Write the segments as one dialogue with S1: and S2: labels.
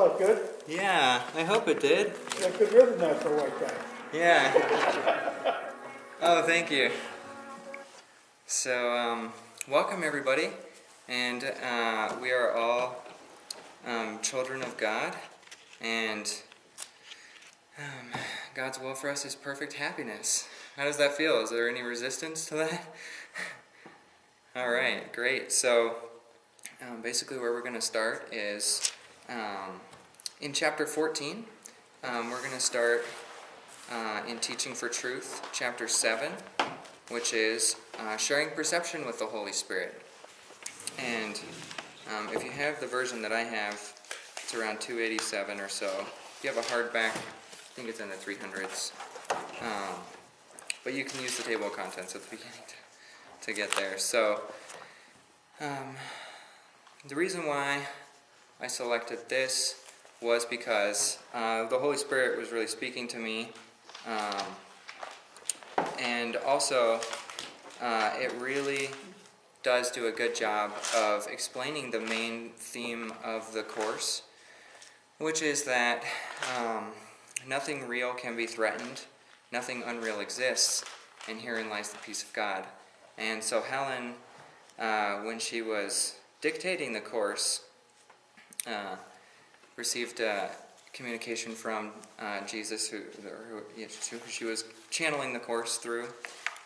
S1: felt good.
S2: Yeah, I hope it did.
S1: Yeah, good rhythm there for a white guy.
S2: Yeah. Oh, thank you. So, welcome everybody, and we are all children of God, and God's will for us is perfect happiness. How does that feel? Is there any resistance to that? All right, great. So, basically where we're going to start is in chapter 14. We're going to start in Teaching for Truth, chapter 7, which is sharing perception with the Holy Spirit. And if you have the version that I have, it's around 287 or so. If you have a hardback, I think it's in the 300s. But you can use the table of contents at the beginning to get there. So, the reason why I selected this was because the Holy Spirit was really speaking to me. And also, it really does do a good job of explaining the main theme of the Course, which is that nothing real can be threatened, nothing unreal exists, and herein lies the peace of God. And so Helen, when she was dictating the Course, received communication from Jesus, who she was channeling the Course through.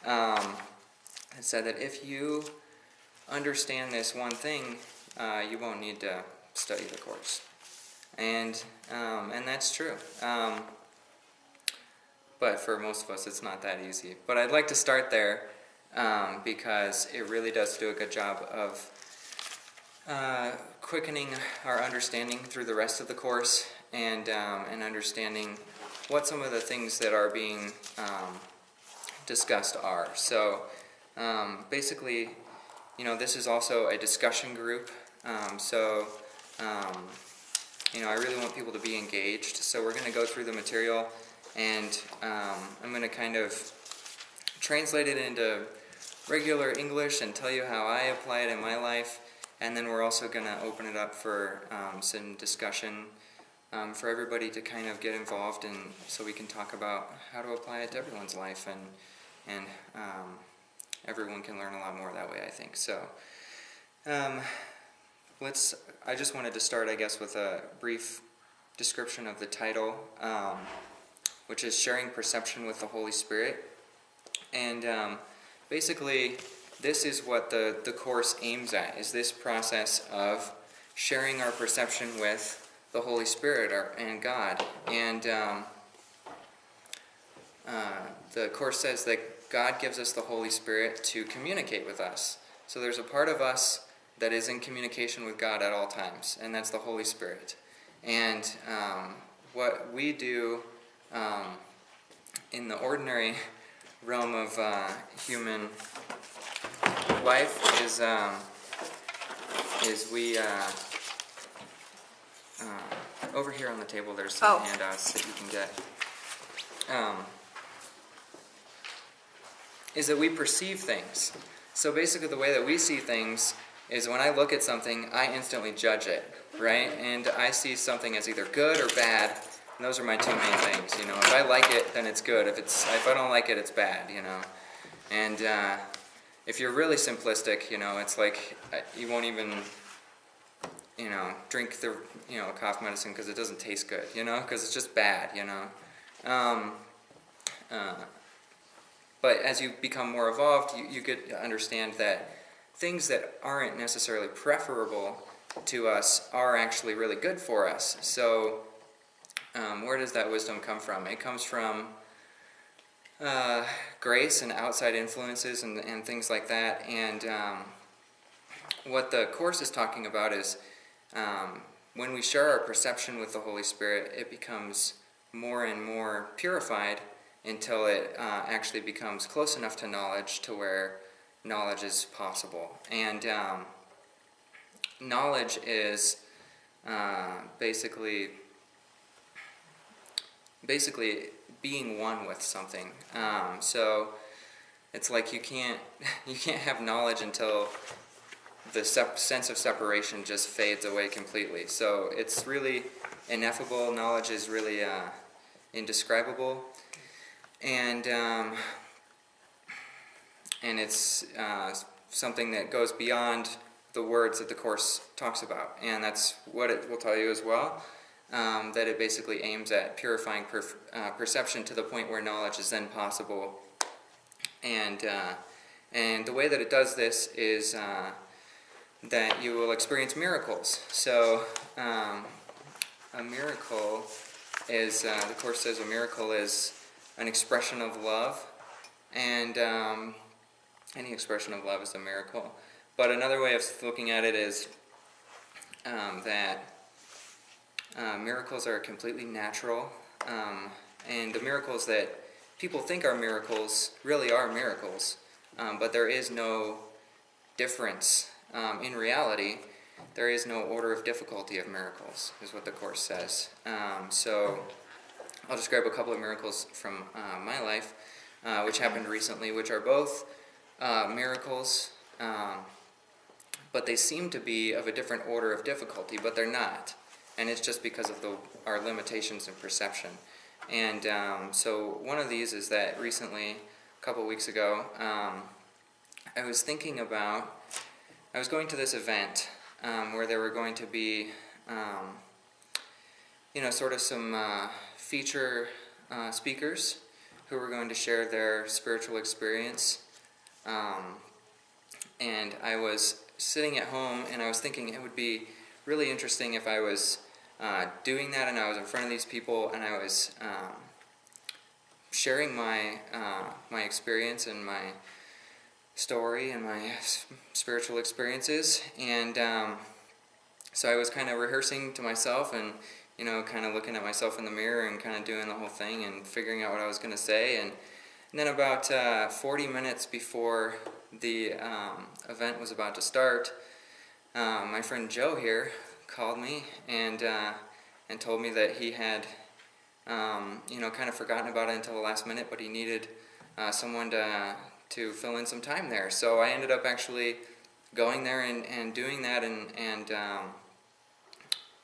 S2: It said that if you understand this one thing, you won't need to study the Course, and that's true. But for most of us, it's not that easy. But I'd like to start there because it really does do a good job of quickening our understanding through the rest of the Course, and understanding what some of the things that are being discussed are. So basically, this is also a discussion group. So I really want people to be engaged. So we're going to go through the material, and I'm going to kind of translate it into regular English and tell you how I apply it in my life. And then we're also going to open it up for some discussion for everybody to kind of get involved in, so we can talk about how to apply it to everyone's life, and everyone can learn a lot more that way, I think. So I just wanted to start, I guess, with a brief description of the title, which is Sharing Perception with the Holy Spirit. And basically, this is what the Course aims at, is this process of sharing our perception with the Holy Spirit and God. And the Course says that God gives us the Holy Spirit to communicate with us. So there's a part of us that is in communication with God at all times, and that's the Holy Spirit. And what we do in the ordinary realm of human life is we over here on the table there's some handouts that you can get, is that we perceive things. So basically the way that we see things is when I look at something, I instantly judge it, right? And I see something as either good or bad, and those are my two main things. If I like it, then it's good. If I don't like it, it's bad. And if you're really simplistic, it's like you won't even, drink the, cough medicine because it doesn't taste good, because it's just bad, But as you become more evolved, you get to understand that things that aren't necessarily preferable to us are actually really good for us. So where does that wisdom come from? It comes from grace and outside influences and things like that. And what the Course is talking about is when we share our perception with the Holy Spirit, it becomes more and more purified until it actually becomes close enough to knowledge to where knowledge is possible. And knowledge is basically being one with something. So it's like you can't have knowledge until the sense of separation just fades away completely. So it's really ineffable. Knowledge is really indescribable, and it's something that goes beyond the words that the Course talks about, and that's what it will tell you as well. That it basically aims at purifying perception to the point where knowledge is then possible, and the way that it does this is that you will experience miracles. So a miracle is, the Course says, a miracle is an expression of love, and any expression of love is a miracle. But another way of looking at it is that miracles are completely natural, and the miracles that people think are miracles really are miracles, but there is no difference. In reality, there is no order of difficulty of miracles, is what the Course says. So I'll just grab a couple of miracles from my life, which happened recently, which are both miracles, but they seem to be of a different order of difficulty, but they're not. And it's just because of our limitations in perception. And so one of these is that recently, a couple of weeks ago, I was thinking about, I was going to this event where there were going to be, sort of some feature speakers who were going to share their spiritual experience. And I was sitting at home, and I was thinking it would be really interesting if I was doing that, and I was in front of these people, and I was sharing my experience and my story and my spiritual experiences, and so I was kind of rehearsing to myself, and kind of looking at myself in the mirror and kind of doing the whole thing and figuring out what I was going to say, and then about 40 minutes before the event was about to start, my friend Joe here called me and told me that he had kind of forgotten about it until the last minute, but he needed someone to fill in some time there. So I ended up actually going there and doing that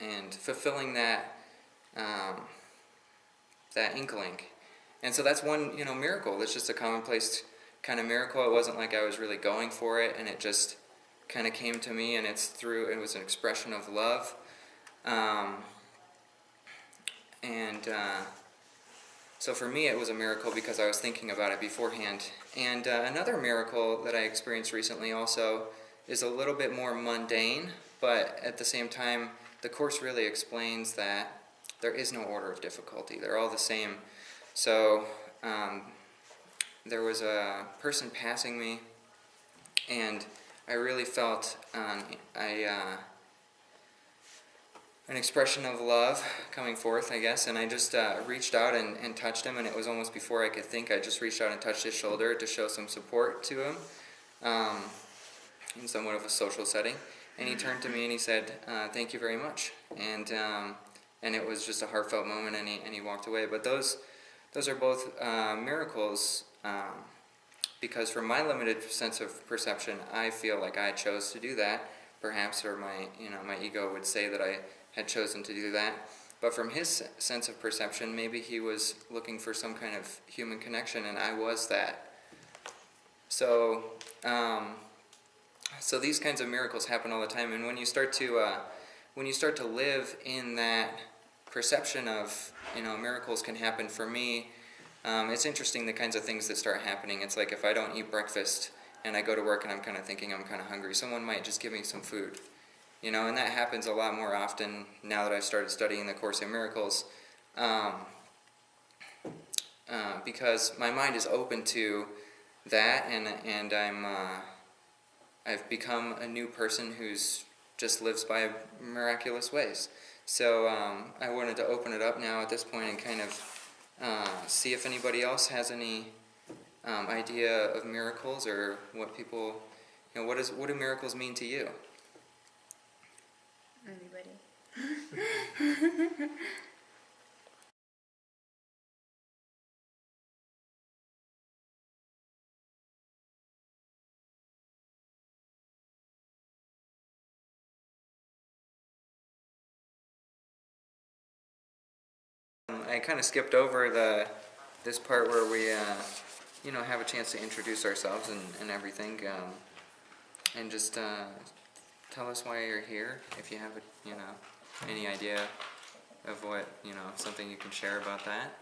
S2: and fulfilling that inkling. And so that's one miracle. That's just a commonplace kind of miracle. It wasn't like I was really going for it, and it just kind of came to me, and it was an expression of love. So for me it was a miracle because I was thinking about it beforehand. And another miracle that I experienced recently also is a little bit more mundane, but at the same time the Course really explains that there is no order of difficulty. They're all the same. So there was a person passing me, and I really felt an expression of love coming forth, I guess, and I just reached out and touched him, and it was almost before I could think. I just reached out and touched his shoulder to show some support to him in somewhat of a social setting, and he turned to me and he said, "Thank you very much," and it was just a heartfelt moment, and he walked away. But those are both miracles, because from my limited sense of perception, I feel like I chose to do that, perhaps, or my ego would say that I had chosen to do that. But from his sense of perception, maybe he was looking for some kind of human connection, and I was that. So, so these kinds of miracles happen all the time, and when you start to live in that perception of miracles can happen for me, it's interesting the kinds of things that start happening. It's like if I don't eat breakfast and I go to work and I'm kind of thinking I'm kind of hungry, someone might just give me some food. And that happens a lot more often now that I've started studying the Course in Miracles, because my mind is open to that, and I've become a new person who's just lives by miraculous ways. So I wanted to open it up now at this point and kind of see if anybody else has any idea of miracles, or what people, what do miracles mean to you?
S3: Anybody?
S2: I kind of skipped over this part where we have a chance to introduce ourselves and everything, and just tell us why you're here, if you have any idea of what, something you can share about that.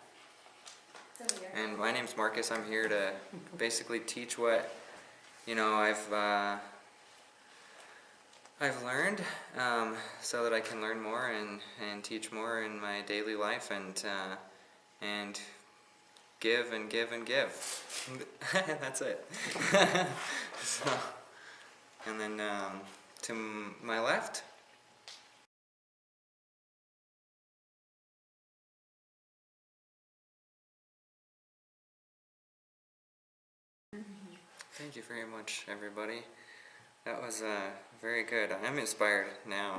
S2: And my name's Marcus. I'm here to basically teach what I've learned, so that I can learn more and teach more in my daily life, and give and give and give. That's it. So, and then to my left. Thank you very much, everybody. That was very good. I'm inspired now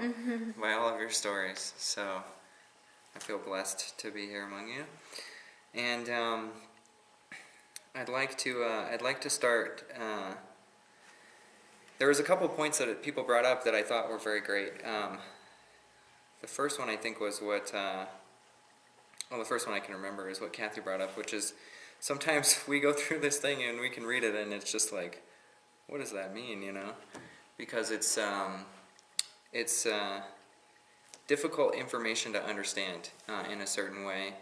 S2: by all of your stories, so I feel blessed to be here among you. And I'd like to start. There was a couple of points that people brought up that I thought were very great. The first one I think was the first one I can remember is what Kathy brought up, which is sometimes we go through this thing and we can read it and it's just like, what does that mean, Because it's difficult information to understand in a certain way.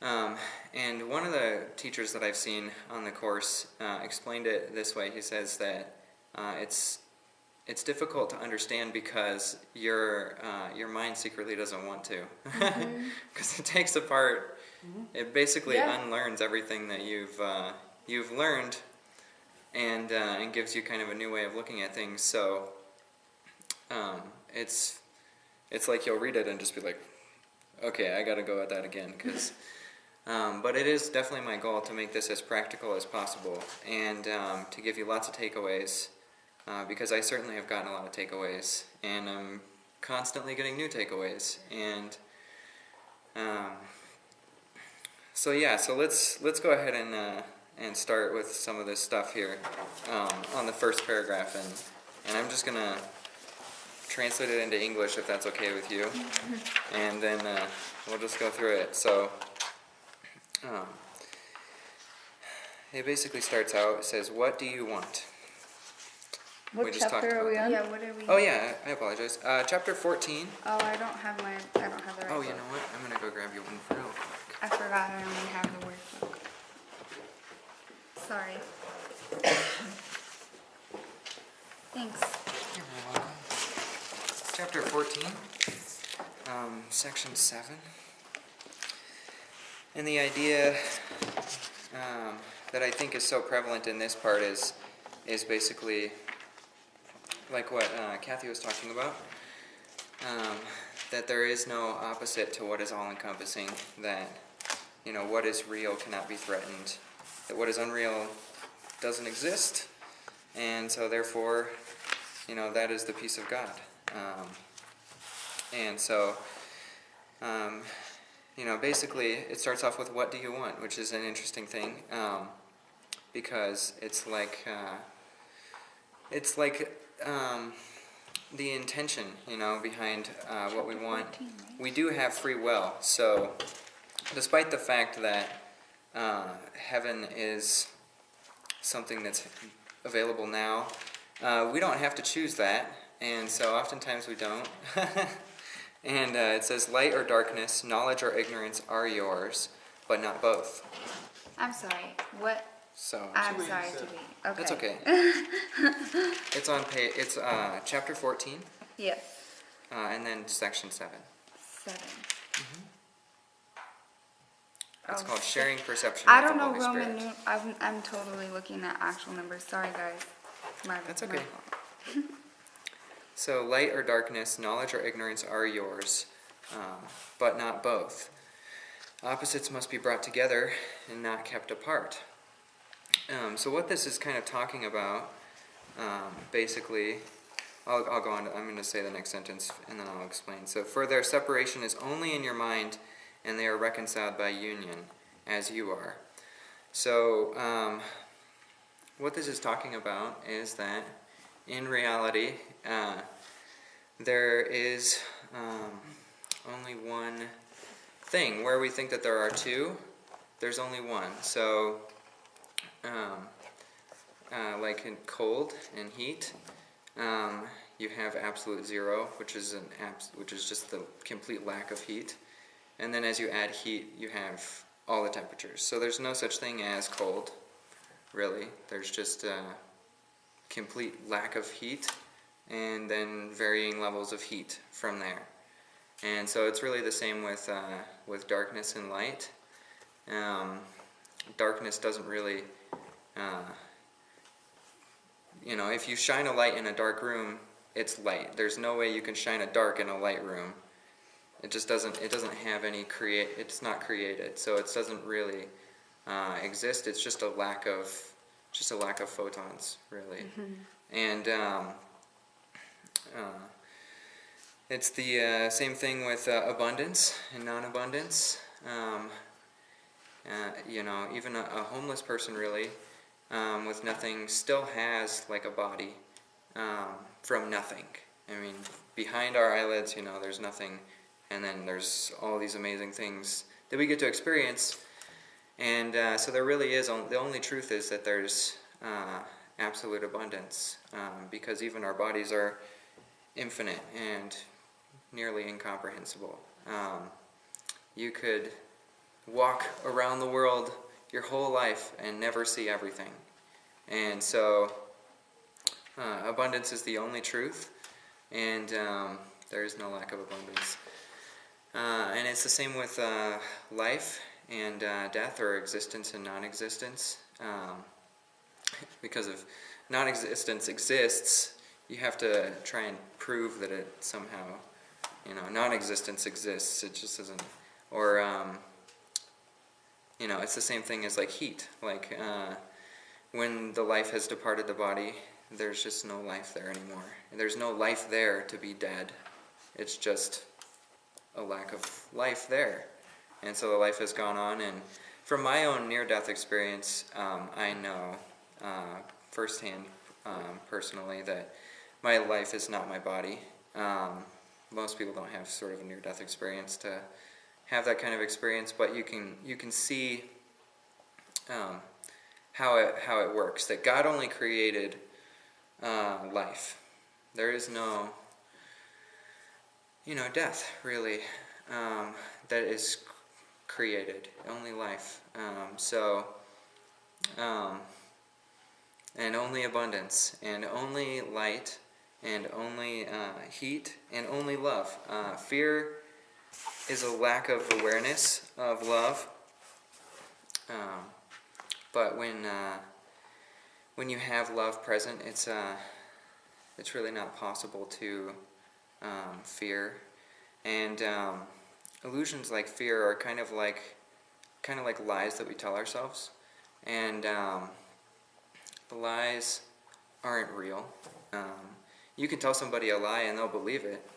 S2: And one of the teachers that I've seen on the course explained it this way. He says that it's difficult to understand because your mind secretly doesn't want to, because it takes apart. It basically unlearns everything that you've learned, and gives you kind of a new way of looking at things. So it's like you'll read it and just be like, okay, I got to go at that again, because. But it is definitely my goal to make this as practical as possible, and to give you lots of takeaways, because I certainly have gotten a lot of takeaways, and I'm constantly getting new takeaways. And so let's go ahead and start with some of this stuff here on the first paragraph, and I'm just gonna translate it into English if that's okay with you, and then we'll just go through it. So. It basically starts out, it says, what do you want?
S3: What chapter are we on?
S4: Yeah, what are we?
S2: Oh yeah, I apologize. Chapter 14.
S4: Oh, I don't have the right
S2: Oh,
S4: book.
S2: you know what? I'm going to go grab you one real quick.
S4: I forgot I only have the workbook. Sorry. Thanks.
S2: You're welcome. Chapter 14, section 7. And the idea that I think is so prevalent in this part is basically like what Kathy was talking about, that there is no opposite to what is all-encompassing, that what is real cannot be threatened, that what is unreal doesn't exist, and so therefore that is the peace of God. And so basically it starts off with what do you want, which is an interesting thing, because it's like the intention, behind what we want. We do have free will, so despite the fact that heaven is something that's available now, we don't have to choose that, and so oftentimes we don't. And it says, light or darkness, knowledge or ignorance are yours, but not both.
S4: I'm sorry. What?
S2: So
S4: I'm sorry to be. Okay.
S2: that's okay. It's on page. It's chapter 14.
S4: Yep.
S2: And then section 7.
S4: 7.
S2: It's
S4: Oh,
S2: called sharing perception.
S4: I
S2: with
S4: don't
S2: the
S4: know
S2: Holy
S4: Roman.
S2: Spirit.
S4: I'm totally looking at actual numbers. Sorry, guys.
S2: That's okay. So light or darkness, knowledge or ignorance are yours, but not both. Opposites must be brought together and not kept apart. So what this is kind of talking about, basically, I'll go on. I'm going to say the next sentence and then I'll explain. So for their separation is only in your mind, and they are reconciled by union, as you are. So what this is talking about is that in reality, there is only one thing. Where we think that there are two, there's only one. So, like in cold and heat, you have absolute zero, which is just the complete lack of heat. And then as you add heat, you have all the temperatures. So there's no such thing as cold, really. There's just a complete lack of heat, and then varying levels of heat from there. And so it's really the same with darkness and light. Darkness doesn't really, if you shine a light in a dark room, it's light. There's no way you can shine a dark in a light room. It just doesn't have any it's not created. So it doesn't really exist. It's just a lack of photons, really. And it's the same thing with abundance and non-abundance. Even a homeless person, really, with nothing, still has like a body from nothing. I mean, behind our eyelids, there's nothing, and then there's all these amazing things that we get to experience. And so there really is, the only truth is that there's absolute abundance, because even our bodies are infinite and nearly incomprehensible. You could walk around the world your whole life and never see everything. And so abundance is the only truth, and there is no lack of abundance. And it's the same with life and death, or existence and non-existence. Because if non-existence exists, you have to try and prove that it somehow, non-existence exists. It just isn't. Or, it's the same thing as like heat. Like when the life has departed the body, there's just no life there anymore. And there's no life there to be dead. It's just a lack of life there. And so the life has gone on. And from my own near-death experience, I know firsthand, personally, that my life is not my body. Most people don't have sort of a near-death experience to have that kind of experience, but you can see how it works. That God only created life. There is no death, really, that is created. Only life. And only abundance, and only light, and only heat, and only love. Fear is a lack of awareness of love. But when you have love present, it's really not possible to fear. And illusions like fear are kind of like lies that we tell ourselves, and the lies aren't real. You can tell somebody a lie and they'll believe it,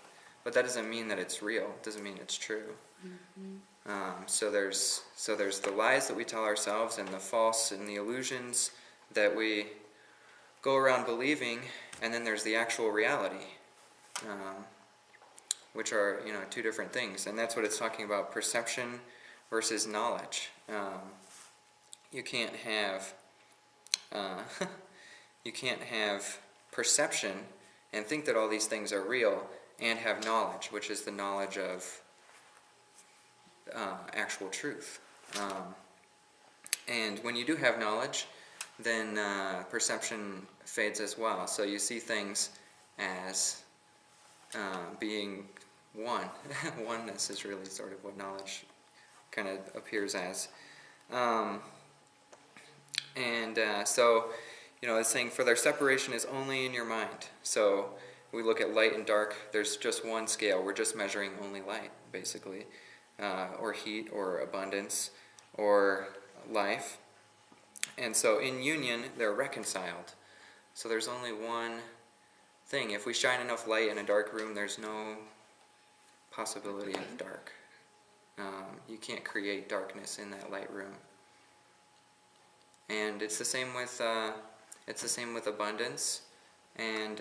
S2: but that doesn't mean that it's real. It doesn't mean it's true. So there's the lies that we tell ourselves, and the false and the illusions that we go around believing, and then there's the actual reality, which are two different things. And that's what it's talking about: perception versus knowledge. You can't have perception and think that all these things are real, and have knowledge, which is the knowledge of actual truth. And when you do have knowledge, then perception fades as well. So you see things as being one. Oneness is really sort of what knowledge kind of appears as. So it's saying, for their separation is only in your mind. So we look at light and dark, there's just one scale. We're just measuring only light, basically, or heat, or abundance, or life. And so in union, they're reconciled. So there's only one thing. If we shine enough light in a dark room, there's no possibility of dark. You can't create darkness in that light room. And it's the same with abundance and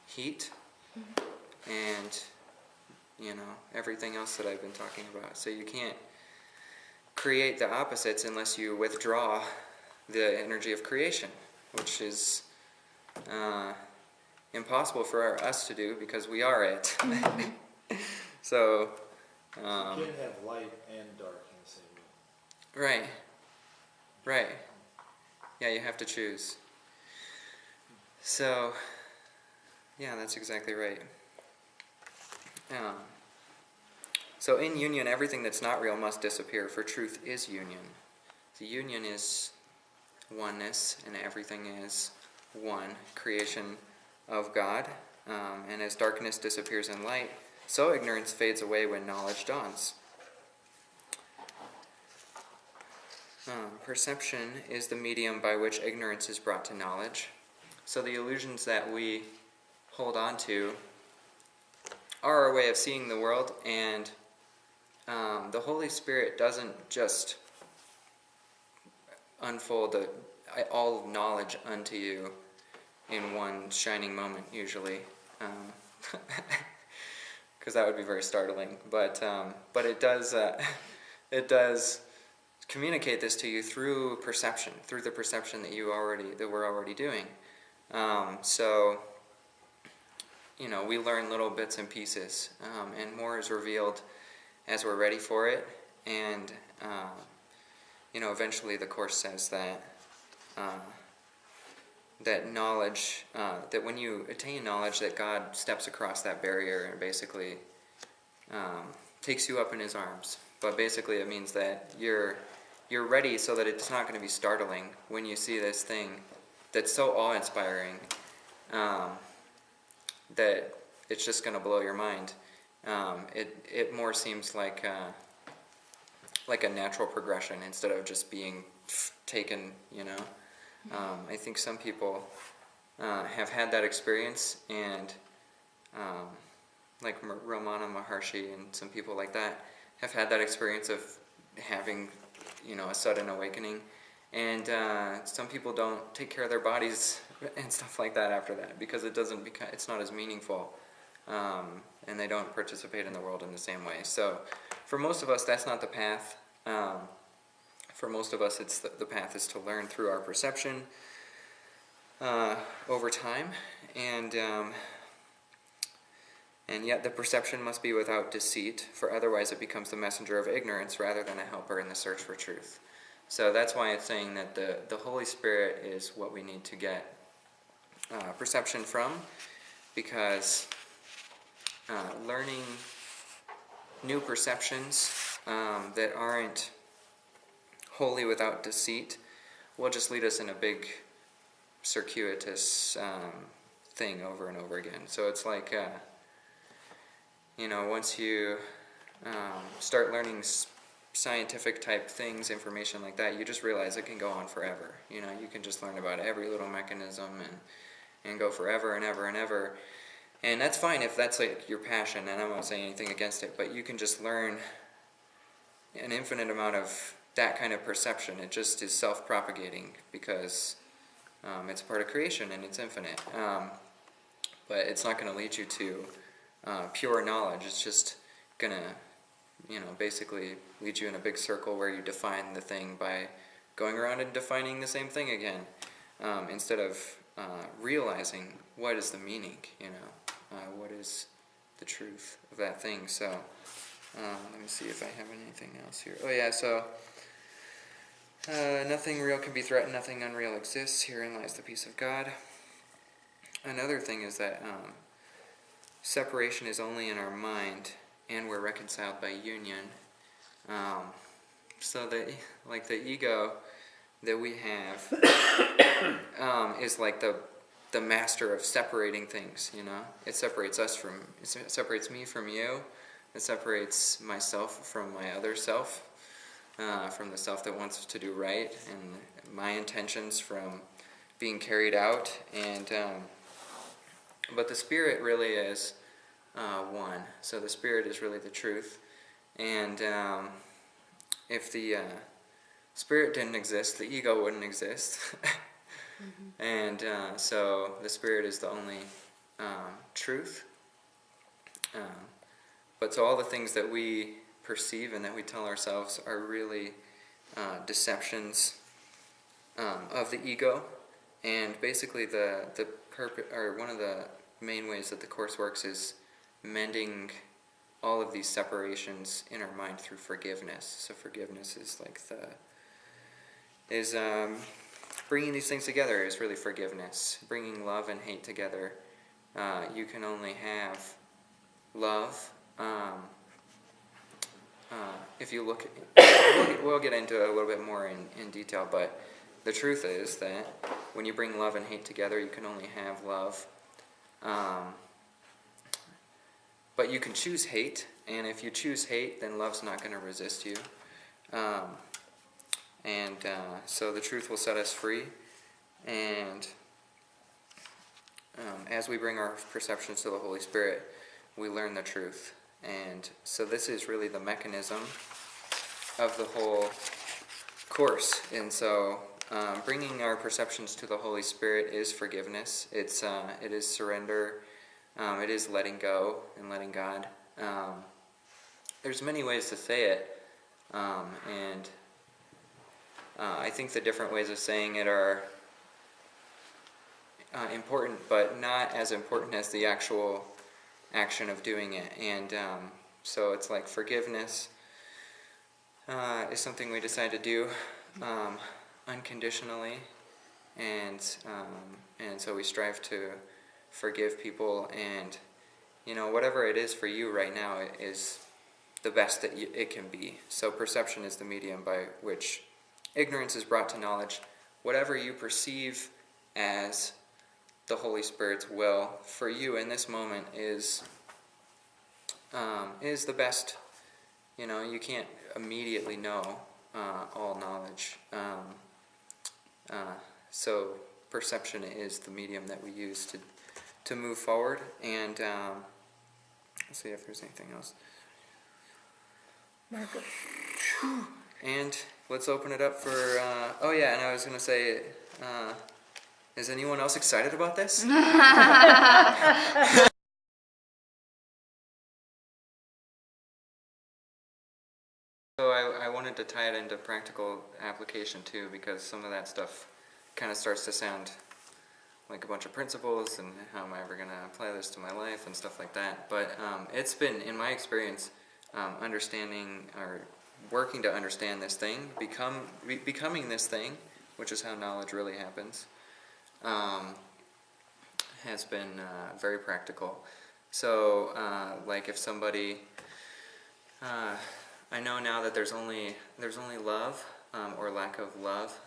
S2: heat and everything else that I've been talking about. So you can't create the opposites unless you withdraw the energy of creation, which is impossible for us to do because we are it. So,
S1: You can't have light and dark in the same room.
S2: right, right. Yeah, you have to choose. So, yeah, that's exactly right. So in union, everything that's not real must disappear, for truth is union. The union is oneness, and everything is one, creation of God. And as darkness disappears in light, so ignorance fades away when knowledge dawns. Perception is the medium by which ignorance is brought to knowledge. So the illusions that we hold on to are our way of seeing the world, and the Holy Spirit doesn't just unfold all knowledge unto you in one shining moment, usually, because that would be very startling. But it does communicate this to you through perception, through the perception that we're already doing. So, we learn little bits and pieces, and more is revealed as we're ready for it. And eventually the Course says that that knowledge, that when you attain knowledge, that God steps across that barrier and basically takes you up in His arms. But basically, it means that you're ready, so that it's not going to be startling when you see this thing that's so awe-inspiring that it's just going to blow your mind. It more seems like a natural progression instead of just being taken. I think some people have had that experience, and like Ramana Maharshi and some people like that have had that experience of having a sudden awakening, and some people don't take care of their bodies and stuff like that after that, because it's not as meaningful, and they don't participate in the world in the same way. So for most of us, that's not the path. For most of us, it's the path is to learn through our perception over time, and yet the perception must be without deceit, for otherwise it becomes the messenger of ignorance rather than a helper in the search for truth. So that's why it's saying that the Holy Spirit is what we need to get perception from, because learning new perceptions that aren't wholly without deceit will just lead us in a big circuitous thing over and over again. So it's like, once you start learning scientific type things, information like that, you just realize it can go on forever. You can just learn about every little mechanism and go forever and ever and ever. And that's fine if that's like your passion, and I'm not saying anything against it, but you can just learn an infinite amount of that kind of perception. It just is self-propagating because it's part of creation and it's infinite. But it's not going to lead you to pure knowledge. It's just going to, basically lead you in a big circle where you define the thing by going around and defining the same thing again, instead of realizing what is the meaning, what is the truth of that thing. So let me see if I have anything else here. Oh yeah, so nothing real can be threatened, nothing unreal exists. Herein lies the peace of God. Another thing is that separation is only in our mind, and we're reconciled by union. So that, like, the ego that we have is like the master of separating things. It separates it separates me from you. It separates myself from my other self, from the self that wants to do right, and my intentions from being carried out. And but the Spirit really is one. So the Spirit is really the truth. And if the Spirit didn't exist, the ego wouldn't exist. Mm-hmm. And so the Spirit is the only truth. But so all the things that we perceive and that we tell ourselves are really deceptions of the ego. And basically one of the main ways that the Course works is mending all of these separations in our mind through forgiveness. So forgiveness is bringing these things together is really forgiveness. Bringing love and hate together. You can only have love. If you look, we'll get into it a little bit more in detail, but the truth is that when you bring love and hate together, you can only have love. But you can choose hate, and if you choose hate, then love's not going to resist you. So the truth will set us free, and as we bring our perceptions to the Holy Spirit, we learn the truth. And so this is really the mechanism of the whole Course. And so bringing our perceptions to the Holy Spirit is forgiveness. It is surrender. It is letting go and letting God. There's many ways to say it, and I think the different ways of saying it are important, but not as important as the actual action of doing it. And so it's like forgiveness is something we decide to do unconditionally, and so we strive to forgive people, and whatever it is for you right now is the best that it can be. So perception is the medium by which ignorance is brought to knowledge. Whatever you perceive as the Holy Spirit's will for you in this moment is the best. You can't immediately know all knowledge. So perception is the medium that we use to move forward. And let's see if there's anything else.
S3: Margaret.
S2: And let's open it up for. And I was going to say. Is anyone else excited about this? So I wanted to tie it into practical application too, because some of that stuff kind of starts to sound like a bunch of principles and how am I ever going to apply this to my life and stuff like that. But it's been, in my experience, understanding or working to understand this thing, becoming this thing, which is how knowledge really happens, has been very practical. So, like if somebody, I know now that there's only love or lack of love,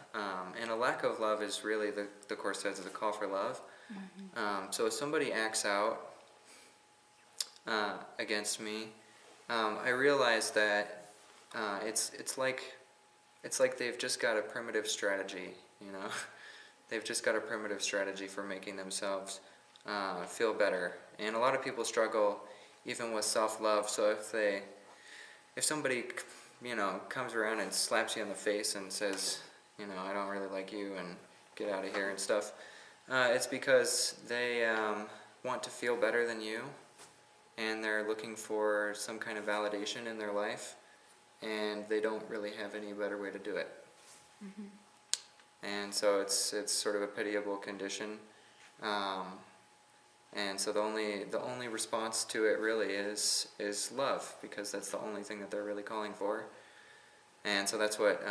S2: and a lack of love is really the Course says is a call for love. Mm-hmm. So if somebody acts out against me, I realize that it's like they've just got a primitive strategy, They've just got a primitive strategy for making themselves feel better. And a lot of people struggle even with self-love. So if somebody, comes around and slaps you in the face and says, I don't really like you and get out of here and stuff, it's because they want to feel better than you, and they're looking for some kind of validation in their life, and they don't really have any better way to do it. Mm-hmm. And so it's sort of a pitiable condition, and so the only response to it really is love, because that's the only thing that they're really calling for. And so that's what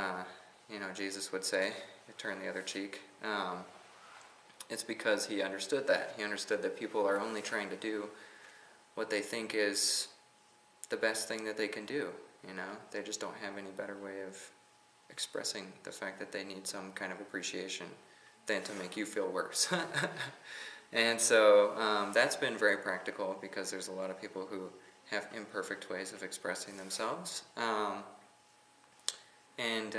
S2: Jesus would say, turn the other cheek. It's because he understood that. He understood that people are only trying to do what they think is the best thing that they can do. They just don't have any better way of expressing the fact that they need some kind of appreciation than to make you feel worse. And so that's been very practical, because there's a lot of people who have imperfect ways of expressing themselves, and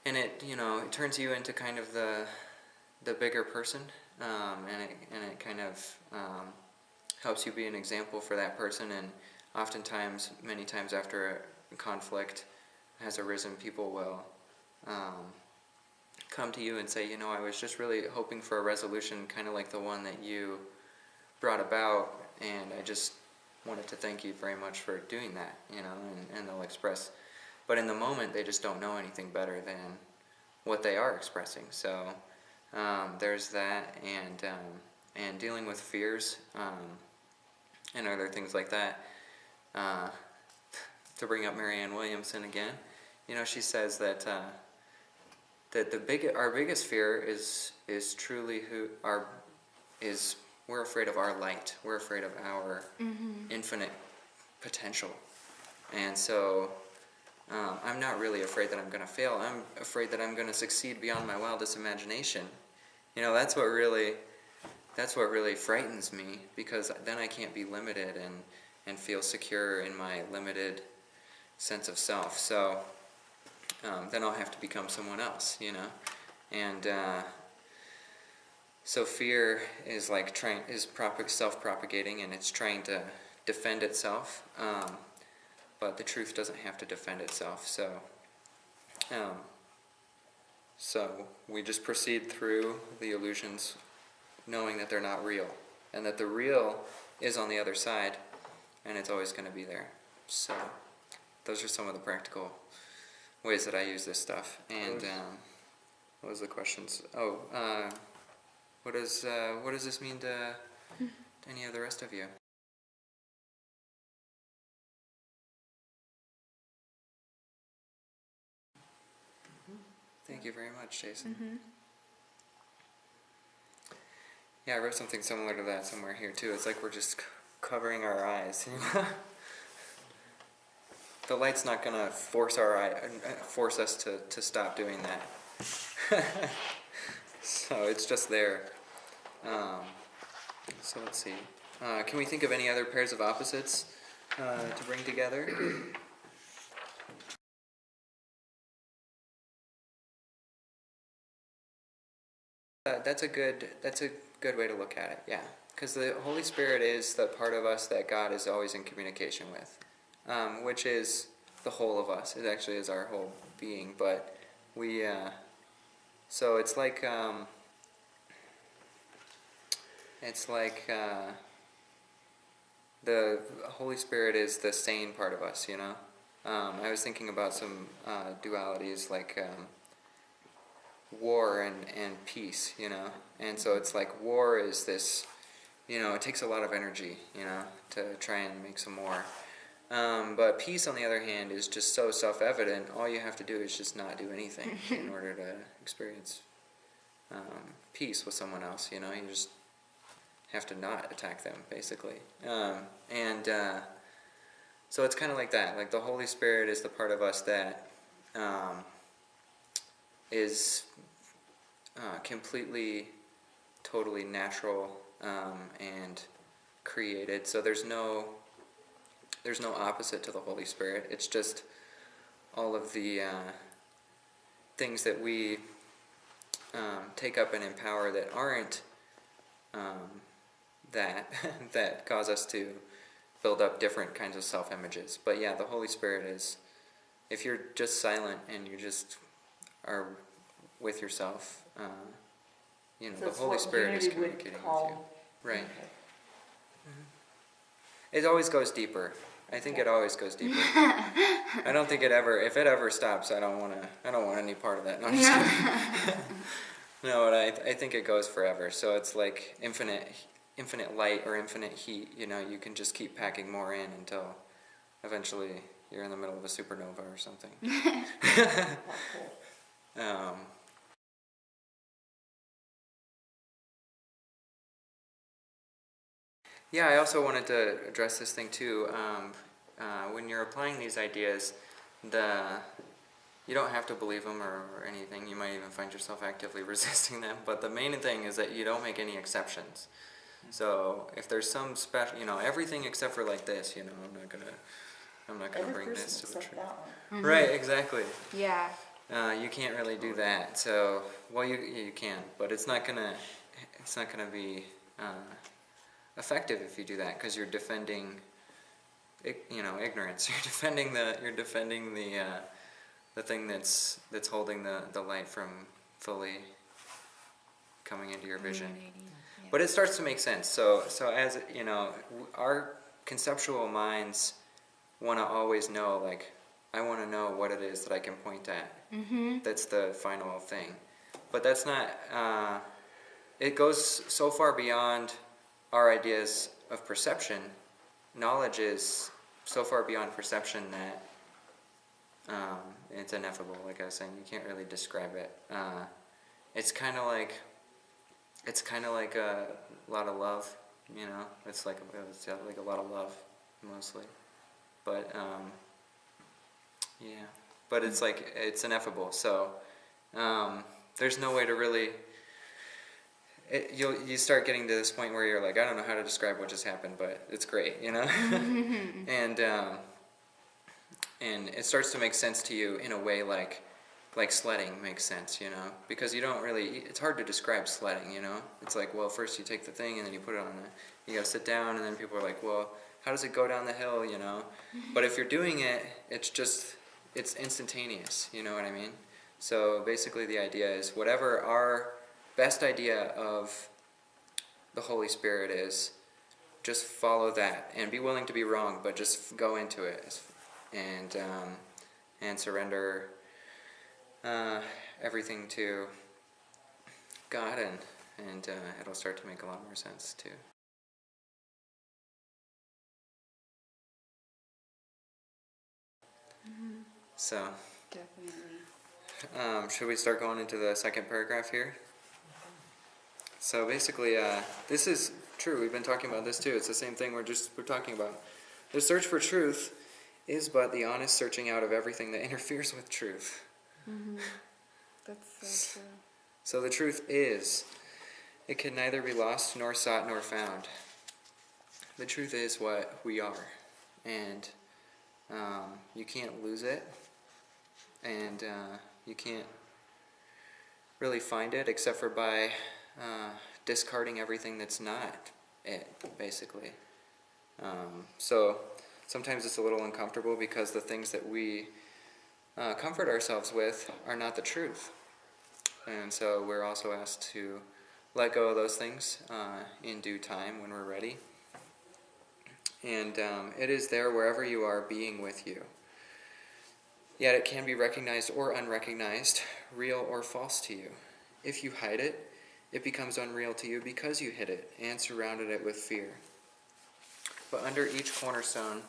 S2: it it turns you into kind of the bigger person, and it kind of helps you be an example for that person. And oftentimes, many times after a conflict has arisen, people will come to you and say, I was just really hoping for a resolution kind of like the one that you brought about, and I just wanted to thank you very much for doing that, you know, and they'll express, but in the moment they just don't know anything better than what they are expressing. So there's that, and dealing with fears and other things like that. To bring up Marianne Williamson again, you know, she says that that our biggest fear is truly we're afraid of our light. We're afraid of our infinite potential, and so I'm not really afraid that I'm going to fail. I'm afraid that I'm going to succeed beyond my wildest imagination. You know, that's what really frightens me, because then I can't be limited and feel secure in my limited sense of self. So then I'll have to become someone else, you know. And so fear is like self-propagating, and it's trying to defend itself. But the truth doesn't have to defend itself. So we just proceed through the illusions, knowing that they're not real, and that the real is on the other side, and it's always going to be there. So those are some of the practical ways that I use this stuff. And what was the questions? What does this mean to any of the rest of you? Thank you very much, Jason. Yeah, I wrote something similar to that somewhere here too. It's like we're just covering our eyes, you know? The light's not gonna force us to stop doing that. So it's just there. So let's see. Can we think of any other pairs of opposites to bring together? That's a good way to look at it. Yeah, because the Holy Spirit is the part of us that God is always in communication with, which is the whole of us. It actually is our whole being. But we, so it's like the Holy Spirit is the sane part of us. You know, I was thinking about some dualities like. War and peace, you know, and so it's like war is this, you know, it takes a lot of energy, you know, to try and make some more, but peace on the other hand is just so self-evident. All you have to do is just not do anything in order to experience peace with someone else, you know. You just have to not attack them, basically, and so it's kind of like that. Like the Holy Spirit is the part of us that is completely, totally natural and created. So there's no opposite to the Holy Spirit. It's just all of the things that we take up and empower that aren't that cause us to build up different kinds of self-images. But yeah, the Holy Spirit is, if you're just silent and you just are with yourself, you know, so the Holy Spirit is communicating with you. Right. Okay. It always goes deeper. I think it always goes deeper. I don't think if it ever stops, I don't want any part of that. No, I'm just kidding. No, I think it goes forever. So it's like infinite light or infinite heat. You know, you can just keep packing more in until eventually you're in the middle of a supernova or something. Yeah, I also wanted to address this thing too. When you're applying these ideas, you don't have to believe them or anything. You might even find yourself actively resisting them. But the main thing is that you don't make any exceptions. So if there's some special, you know, everything except for like this, you know, I'm not gonna bring this to the truth. Mm-hmm. Right, exactly.
S4: Yeah.
S2: You can't really do that. So, well, you can, but it's not gonna be effective if you do that, because you're defending, you know, ignorance. You're defending the thing that's holding the light from fully coming into your vision. Yeah. But it starts to make sense. So as you know, our conceptual minds want to always know, like, I want to know what it is that I can point at. That's the final thing. But that's not, it goes so far beyond our ideas of perception. Knowledge is so far beyond perception that it's ineffable, like I was saying. You can't really describe it. It's kind of like a lot of love, you know. It's like a lot of love, mostly. But yeah. But it's like it's ineffable. So there's no way to really. You start getting to this point where you're like, I don't know how to describe what just happened, but it's great, you know. And it starts to make sense to you in a way like sledding makes sense, you know, because you don't really, it's hard to describe sledding, you know. It's like, well, first you take the thing and then you put it on you gotta sit down, and then people are like, well, how does it go down the hill, you know? But if you're doing it, it's instantaneous, you know what I mean? So basically the idea is whatever our best idea of the Holy Spirit is, just follow that and be willing to be wrong, but just go into it and surrender everything to God, and it'll start to make a lot more sense too. So,
S4: Definitely.
S2: should we start going into the second paragraph here? So basically, this is true. We've been talking about this too. It's the same thing we're talking about. The search for truth is but the honest searching out of everything that interferes with truth.
S4: That's so true.
S2: So the truth is, it can neither be lost nor sought nor found. The truth is what we are, and you can't lose it, and you can't really find it except for by discarding everything that's not it, basically. So sometimes it's a little uncomfortable because the things that we comfort ourselves with are not the truth. And so we're also asked to let go of those things in due time when we're ready. And it is there wherever you are, being with you. Yet it can be recognized or unrecognized, real or false to you. If you hide it, it becomes unreal to you because you hid it and surrounded it with fear. But under each cornerstone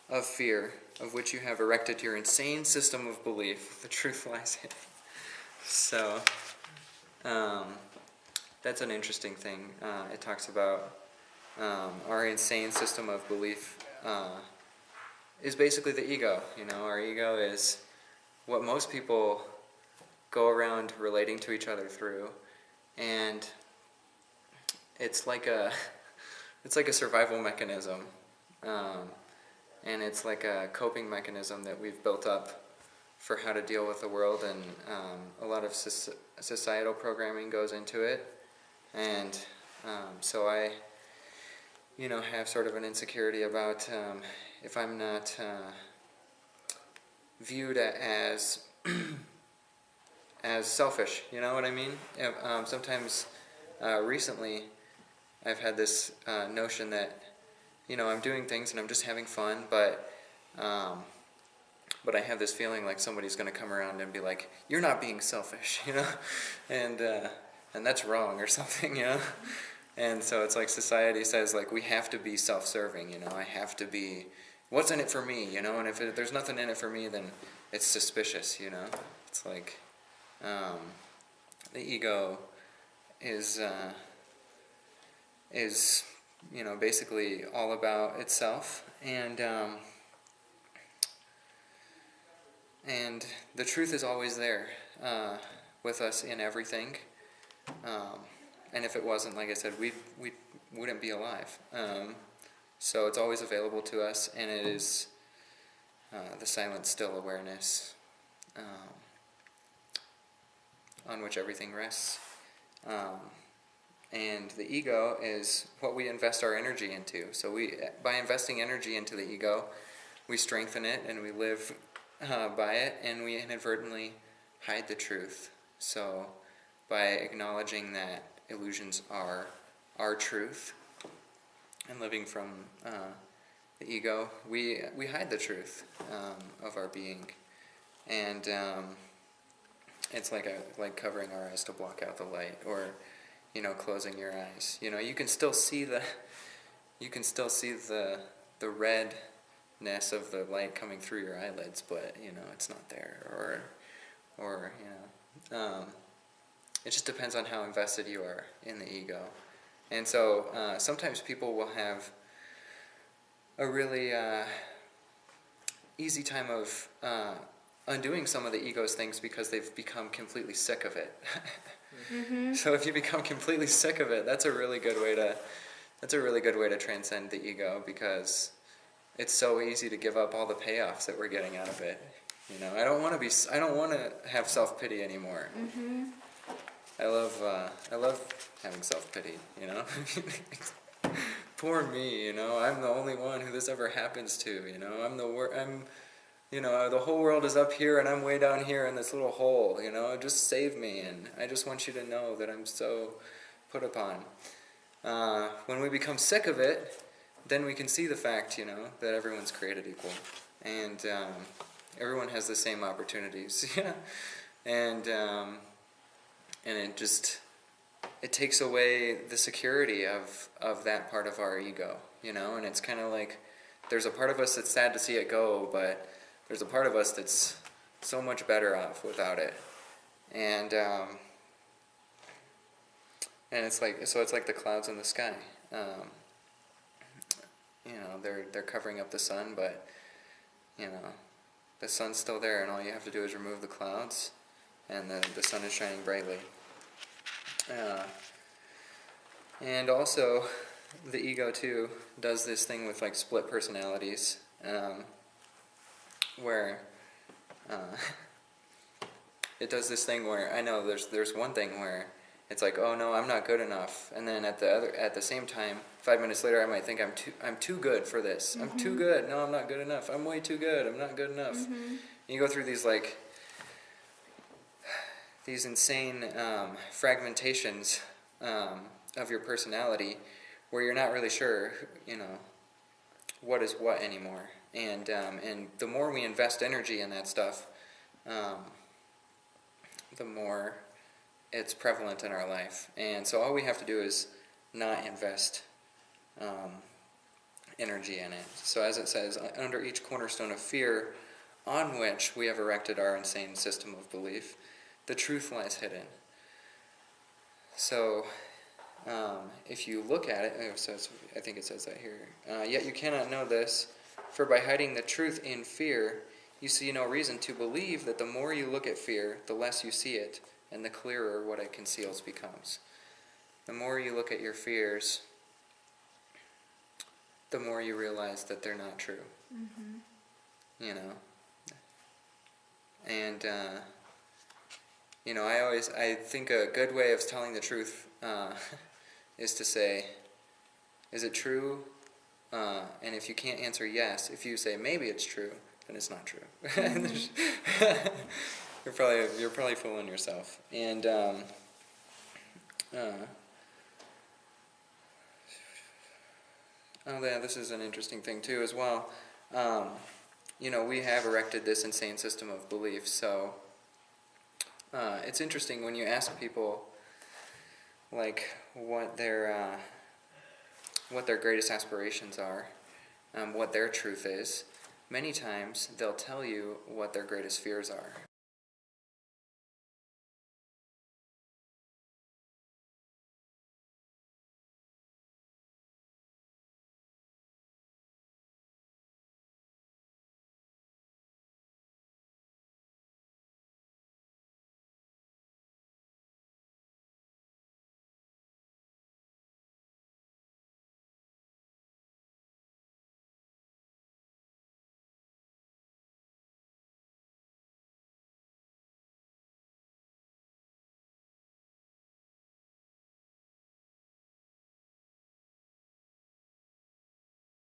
S2: of fear, of which you have erected your insane system of belief, the truth lies hidden. So, that's an interesting thing. It talks about our insane system of belief is basically the ego. You know, our ego is what most people go around relating to each other through, and it's like a survival mechanism, and it's like a coping mechanism that we've built up for how to deal with the world, and a lot of societal programming goes into it, and so I, have sort of an insecurity about if I'm not viewed as as selfish, you know what I mean? Sometimes recently I've had this notion that, I'm doing things and I'm just having fun, but I have this feeling like somebody's going to come around and be like, you're not being selfish, and that's wrong or something, And so it's like society says, like, we have to be self-serving, I have to be, what's in it for me, and if there's nothing in it for me, then it's suspicious, It's like, the ego is basically all about itself, and the truth is always there with us in everything. And if it wasn't, like I said, we wouldn't be alive. So it's always available to us, and it is the silent, still awareness on which everything rests. And the ego is what we invest our energy into. So by investing energy into the ego, we strengthen it, and we live by it, and we inadvertently hide the truth. So by acknowledging that illusions are our truth, and living from the ego, we hide the truth of our being, and it's like covering our eyes to block out the light, or closing your eyes. You can still see the redness of the light coming through your eyelids, but it's not there, or it just depends on how invested you are in the ego. And so sometimes people will have a really easy time of undoing some of the ego's things because they've become completely sick of it. Mm-hmm. So if you become completely sick of it, that's a really good way to transcend the ego, because it's so easy to give up all the payoffs that we're getting out of it. I don't want to have self-pity anymore. Mm-hmm. I love having self-pity, Poor me, I'm the only one who this ever happens to, the whole world is up here and I'm way down here in this little hole, just save me, and I just want you to know that I'm so put upon. When we become sick of it, then we can see the fact, that everyone's created equal, and everyone has the same opportunities, and it takes away the security of that part of our ego, and it's kind of like there's a part of us that's sad to see it go, but there's a part of us that's so much better off without it, and it's like the clouds in the sky. They're covering up the sun, but the sun's still there, and all you have to do is remove the clouds, and the sun is shining brightly. And also, the ego too does this thing with like split personalities, where it does this thing where I know there's one thing where it's like, oh no, I'm not good enough, and then at the same time, 5 minutes later, I might think I'm too good for this. Mm-hmm. I'm too good. No, I'm not good enough. I'm way too good. I'm not good enough. Mm-hmm. You go through these insane fragmentations of your personality, where you're not really sure, what is what anymore. And the more we invest energy in that stuff, the more it's prevalent in our life. And so all we have to do is not invest energy in it. So as it says, under each cornerstone of fear on which we have erected our insane system of belief, the truth lies hidden. So if you look at it, I think it says that here, yet you cannot know this, for by hiding the truth in fear, you see no reason to believe that the more you look at fear, the less you see it, and the clearer what it conceals becomes. The more you look at your fears, the more you realize that they're not true. Mm-hmm. And I think a good way of telling the truth is to say, is it true? And if you can't answer yes, if you say maybe it's true, then it's not true. Mm-hmm. You're probably fooling yourself. And this is an interesting thing too as well. We have erected this insane system of beliefs, so it's interesting when you ask people like what their greatest aspirations are, what their truth is. Many times they'll tell you what their greatest fears are,